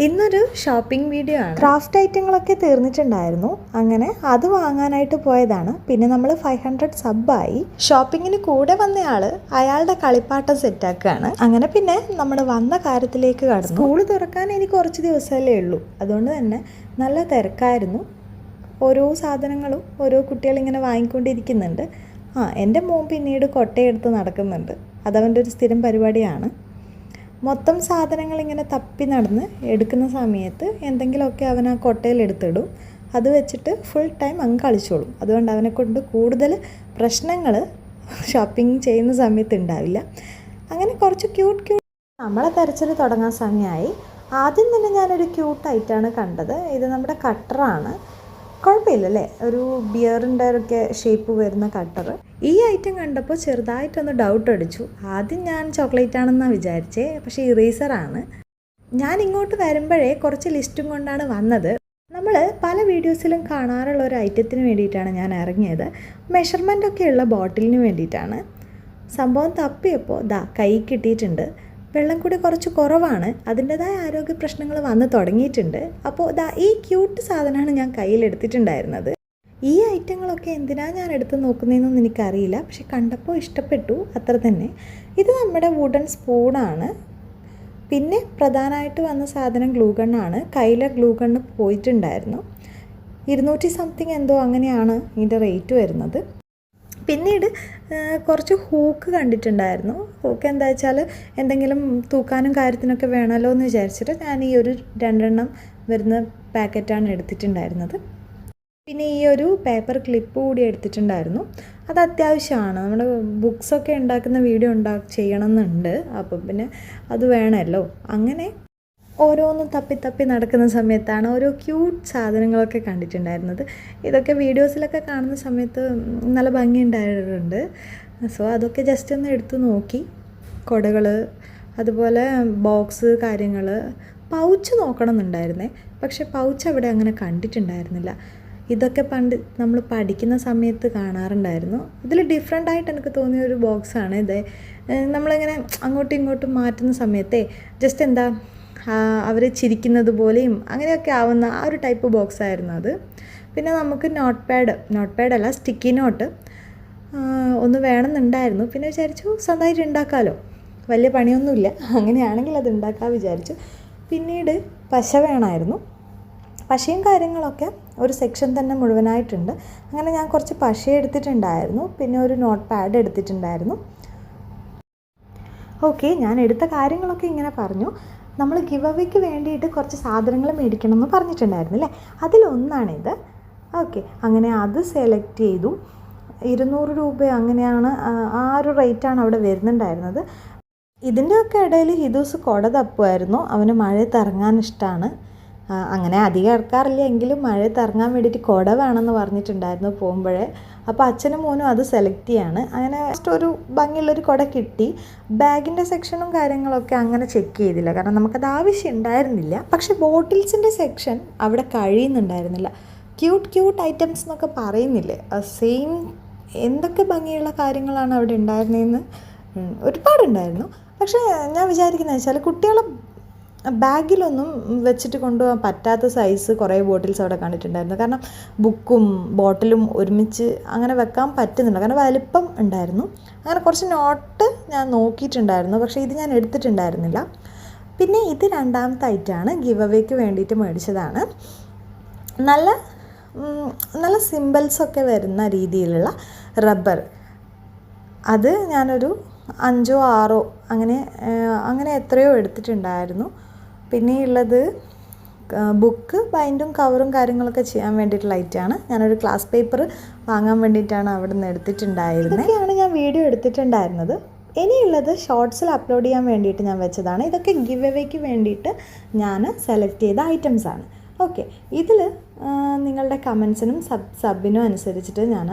ഇന്നൊരു shopping video ആണ്. Craft ഐറ്റങ്ങളൊക്കെ തീർന്നിട്ടുണ്ടായിരുന്നു. അങ്ങനെ അത് വാങ്ങാനായിട്ട് പോയതാണ്. പിന്നെ നമ്മൾ 500 സബ്ബായി. ഷോപ്പിങ്ങിന് കൂടെ വന്നയാൾ അയാളുടെ കളിപ്പാട്ടം സെറ്റാക്കുകയാണ്. അങ്ങനെ പിന്നെ നമ്മൾ വന്ന കാര്യത്തിലേക്ക് കടന്നു. സ്കൂൾ തുറക്കാൻ എനിക്ക് കുറച്ച് ദിവസമല്ലേ ഉള്ളൂ. അതുകൊണ്ട് തന്നെ നല്ല തിരക്കായിരുന്നു. ഓരോ സാധനങ്ങളും ഓരോ കുട്ടികളിങ്ങനെ വാങ്ങിക്കൊണ്ടിരിക്കുന്നുണ്ട്. എൻ്റെ മോൻ പിന്നീട് കൊട്ടയെടുത്ത് നടക്കുന്നുണ്ട്. അതവൻ്റെ ഒരു സ്ഥിരം പരിപാടിയാണ്. മൊത്തം സാധനങ്ങൾ ഇങ്ങനെ തപ്പി നടന്ന് എടുക്കുന്ന സമയത്ത് എന്തെങ്കിലുമൊക്കെ അവൻ ആ കൊട്ടയിൽ എടുത്തിടും. അത് വെച്ചിട്ട് ഫുൾ ടൈം അങ്ങ് കളിച്ചോളും. അതുകൊണ്ട് അവനെ കൊണ്ട് കൂടുതൽ പ്രശ്നങ്ങൾ ഷോപ്പിംഗ് ചെയ്യുന്ന സമയത്ത് ഉണ്ടാവില്ല. അങ്ങനെ കുറച്ച് ക്യൂട്ട് നമ്മളെ തെരച്ചിൽ തുടങ്ങാൻ സമയമായി. ആദ്യം തന്നെ ഞാനൊരു ക്യൂട്ടായിട്ടാണ് കണ്ടത്. ഇത് നമ്മുടെ കട്ടറാണ്. കുഴപ്പമില്ലല്ലേ, ഒരു ബിയറിൻ്റെ ഒക്കെ ഷേപ്പ് വരുന്ന കട്ടർ. ഈ ഐറ്റം കണ്ടപ്പോൾ ചെറുതായിട്ടൊന്ന് ഡൗട്ട് അടിച്ചു. ആദ്യം ഞാൻ ചോക്ലേറ്റ് ആണെന്നാണ് വിചാരിച്ചേ, പക്ഷേ ഇറേസറാണ്. ഞാൻ ഇങ്ങോട്ട് വരുമ്പോഴേ കുറച്ച് ലിസ്റ്റും കൊണ്ടാണ് വന്നത്. നമ്മൾ പല വീഡിയോസിലും കാണാറുള്ള ഒരു ഐറ്റത്തിന് വേണ്ടിയിട്ടാണ് ഞാൻ ഇറങ്ങിയത്. മെഷർമെൻ്റ് ഒക്കെ ഉള്ള ബോട്ടിലിന് വേണ്ടിയിട്ടാണ്. സംഭവം തപ്പിയപ്പോൾ കൈ കിട്ടിയിട്ടുണ്ട്. വെള്ളം കൂടി കുറച്ച് കുറവാണ്. അതിൻ്റെതായ ആരോഗ്യ പ്രശ്നങ്ങൾ വന്ന് തുടങ്ങിയിട്ടുണ്ട്. അപ്പോൾ ഈ ക്യൂട്ട് സാധനമാണ് ഞാൻ കയ്യിലെടുത്തിട്ടുണ്ടായിരുന്നത്. ഈ ഐറ്റങ്ങളൊക്കെ എന്തിനാണ് ഞാൻ എടുത്ത് നോക്കുന്നതെന്നൊന്നും എനിക്കറിയില്ല. പക്ഷെ കണ്ടപ്പോൾ ഇഷ്ടപ്പെട്ടു, അത്ര തന്നെ. ഇത് നമ്മുടെ വുഡൻ സ്പൂണാണ്. പിന്നെ പ്രധാനമായിട്ട് വന്ന സാധനം ഗ്ലൂ ഗണ്ണാണ്. കയ്യിലെ ഗ്ലൂ ഗണ്ണ് പോയിട്ടുണ്ടായിരുന്നു. 200 സംതിങ് എന്തോ അങ്ങനെയാണ് ഇതിൻ്റെ റേറ്റ് വരുന്നത്. പിന്നീട് കുറച്ച് ഹൂക്ക് കണ്ടിട്ടുണ്ടായിരുന്നു. ഹൂക്ക് എന്താ വെച്ചാൽ എന്തെങ്കിലും തൂക്കാനും കാര്യത്തിനൊക്കെ വേണമല്ലോ എന്ന് വിചാരിച്ചിട്ട് ഞാൻ ഈ ഒരു 2 എണ്ണം വരുന്ന പാക്കറ്റാണ് എടുത്തിട്ടുണ്ടായിരുന്നത്. പിന്നെ ഈ ഒരു പേപ്പർ ക്ലിപ്പ് കൂടി എടുത്തിട്ടുണ്ടായിരുന്നു. അത് അത്യാവശ്യമാണ്. നമ്മുടെ ബുക്സൊക്കെ ഉണ്ടാക്കുന്ന വീഡിയോ ചെയ്യണമെന്നുണ്ട്. അപ്പോൾ പിന്നെ അത് വേണമല്ലോ. അങ്ങനെ ഓരോന്നും തപ്പി നടക്കുന്ന സമയത്താണ് ഓരോ ക്യൂട്ട് സാധനങ്ങളൊക്കെ കണ്ടിട്ടുണ്ടായിരുന്നത്. ഇതൊക്കെ വീഡിയോസിലൊക്കെ കാണുന്ന സമയത്ത് നല്ല ഭംഗിയുണ്ടായിട്ടുണ്ട്. സോ അതൊക്കെ ജസ്റ്റ് ഒന്ന് എടുത്തു നോക്കി. കുടകൾ, അതുപോലെ ബോക്സ് കാര്യങ്ങൾ. പൗച്ച് നോക്കണം എന്നുണ്ടായിരുന്നേ, പക്ഷേ പൗച്ച് അവിടെ അങ്ങനെ കണ്ടിട്ടുണ്ടായിരുന്നില്ല. ഇതൊക്കെ പണ്ട് നമ്മൾ പഠിക്കുന്ന സമയത്ത് കാണാറുണ്ടായിരുന്നു. ഇതിൽ ഡിഫറെൻ്റായിട്ട് എനിക്ക് തോന്നിയൊരു ബോക്സാണ് ഇത്. നമ്മളിങ്ങനെ അങ്ങോട്ടും ഇങ്ങോട്ടും മാറ്റുന്ന സമയത്തെ ജസ്റ്റ് അവർ ചിരിക്കുന്നത് പോലെയും അങ്ങനെയൊക്കെ ആവുന്ന ആ ഒരു ടൈപ്പ് ബോക്സായിരുന്നു അത്. പിന്നെ നമുക്ക് നോട്ട് പാഡല്ല, സ്റ്റിക്കി നോട്ട് ഒന്ന് വേണമെന്നുണ്ടായിരുന്നു. പിന്നെ വിചാരിച്ചു സ്വന്തമായിട്ട് ഉണ്ടാക്കാമല്ലോ, വലിയ പണിയൊന്നുമില്ല. അങ്ങനെയാണെങ്കിൽ അത് ഉണ്ടാക്കാൻ വിചാരിച്ചു. പിന്നീട് പശ വേണമായിരുന്നു. പശയും കാര്യങ്ങളൊക്കെ ഒരു സെക്ഷൻ തന്നെ മുഴുവനായിട്ടുണ്ട്. അങ്ങനെ ഞാൻ കുറച്ച് പശ എടുത്തിട്ടുണ്ടായിരുന്നു. പിന്നെ ഒരു നോട്ട് പാഡ് എടുത്തിട്ടുണ്ടായിരുന്നു. ഓക്കെ, ഞാൻ എടുത്ത കാര്യങ്ങളൊക്കെ ഇങ്ങനെ പറഞ്ഞു. നമ്മൾ ഗിവ് അവേക്ക് വേണ്ടിയിട്ട് കുറച്ച് സാധനങ്ങൾ മേടിക്കണം എന്ന് പറഞ്ഞിട്ടുണ്ടായിരുന്നു അല്ലേ, അതിലൊന്നാണിത്. ഓക്കെ, അങ്ങനെ അത് സെലക്ട് ചെയ്തു. 200 രൂപ അങ്ങനെയാണ്, ആ ഒരു റേറ്റാണ് അവിടെ വരുന്നുണ്ടായിരുന്നത്. ഇതിൻ്റെയൊക്കെ ഇടയിൽ ഹിദൂസ് കുട തപ്പുമായിരുന്നു. അവന് മഴയത്ത് ഇറങ്ങാൻ ഇഷ്ടമാണ്. അങ്ങനെ അധികം ഇറക്കാറില്ല, എങ്കിലും മഴയത്ത് ഇറങ്ങാൻ വേണ്ടിയിട്ട് കുട വേണമെന്ന് പറഞ്ഞിട്ടുണ്ടായിരുന്നു പോകുമ്പോഴേ. അപ്പോൾ അച്ഛനും മോനും അത് സെലക്ട് ചെയ്യാണ്. അങ്ങനെ ജസ്റ്റ് ഒരു ഭംഗിയുള്ളൊരു കുട കിട്ടി. ബാഗിൻ്റെ സെക്ഷനും കാര്യങ്ങളൊക്കെ അങ്ങനെ ചെക്ക് ചെയ്തില്ല, കാരണം നമുക്കത് ആവശ്യം ഉണ്ടായിരുന്നില്ല. പക്ഷേ ബോട്ടിൽസിൻ്റെ സെക്ഷൻ അവിടെ കഴിയുന്നുണ്ടായിരുന്നില്ല. ക്യൂട്ട് ഐറ്റംസ് എന്നൊക്കെ പറയുന്നില്ലേ, സെയിം എന്തൊക്കെ ഭംഗിയുള്ള കാര്യങ്ങളാണ് അവിടെ ഉണ്ടായിരുന്നതെന്ന് ഒരുപാടുണ്ടായിരുന്നു. പക്ഷേ ഞാൻ വിചാരിക്കുന്നത് വെച്ചാൽ കുട്ടികളെ ബാഗിലൊന്നും വെച്ചിട്ട് കൊണ്ടുപോകാൻ പറ്റാത്ത സൈസ് കുറേ ബോട്ടിൽസ് അവിടെ കണ്ടിട്ടുണ്ടായിരുന്നു. കാരണം ബുക്കും ബോട്ടിലും ഒരുമിച്ച് അങ്ങനെ വെക്കാൻ പറ്റുന്നില്ല, കാരണം വലിപ്പം ഉണ്ടായിരുന്നു. അങ്ങനെ കുറച്ച് നോട്ട് ഞാൻ നോക്കിയിട്ടുണ്ടായിരുന്നു, പക്ഷേ ഇത് ഞാൻ എടുത്തിട്ടുണ്ടായിരുന്നില്ല. പിന്നെ ഇത് രണ്ടാമത്തെ ഐറ്റമാണ്, ഗിവ് അവേക്ക് വേണ്ടിയിട്ട് മേടിച്ചതാണ്. നല്ല സിമ്പിൾസൊക്കെ വരുന്ന രീതിയിലുള്ള റബ്ബർ. അത് ഞാനൊരു 5 or 6 അങ്ങനെ എത്രയോ എടുത്തിട്ടുണ്ടായിരുന്നു. പിന്നെയുള്ളത് ബുക്ക് ബൈൻഡും കവറും കാര്യങ്ങളൊക്കെ ചെയ്യാൻ വേണ്ടിയിട്ടുള്ള ഐറ്റമാണ്. ഞാനൊരു ക്ലാസ് പേപ്പർ വാങ്ങാൻ വേണ്ടിയിട്ടാണ് അവിടെ നിന്ന് എടുത്തിട്ടുണ്ടായിരുന്നത്. ഇതൊക്കെയാണ് ഞാൻ വീഡിയോ എടുത്തിട്ടുണ്ടായിരുന്നത്. ഇനിയുള്ളത് ഷോർട്സിൽ അപ്ലോഡ് ചെയ്യാൻ വേണ്ടിയിട്ട് ഞാൻ വെച്ചതാണ്. ഇതൊക്കെ ഗിവ് അവേക്ക് വേണ്ടിയിട്ട് ഞാൻ സെലക്ട് ചെയ്ത ഐറ്റംസാണ്. ഓക്കെ, ഇതിൽ നിങ്ങളുടെ കമൻസിനും സബിനും അനുസരിച്ചിട്ട് ഞാൻ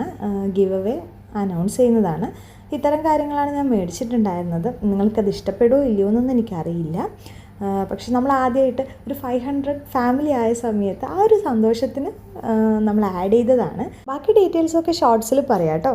ഗിവ് അവേ അനൗൺസ് ചെയ്യുന്നതാണ്. ഇത്തരം കാര്യങ്ങളാണ് ഞാൻ മേടിച്ചിട്ടുണ്ടായിരുന്നത്. നിങ്ങൾക്കത് ഇഷ്ടപ്പെടുമോ ഇല്ലയോ എന്നൊന്നും എനിക്കറിയില്ല. പക്ഷെ നമ്മൾ ആദ്യമായിട്ട് ഒരു 500 ഫാമിലി ആയ സമയത്ത് ആ ഒരു സന്തോഷത്തിന് നമ്മൾ ആഡ് ചെയ്തതാണ്. ബാക്കി ഡീറ്റെയിൽസൊക്കെ ഷോർട്സിൽ പറയാം കേട്ടോ.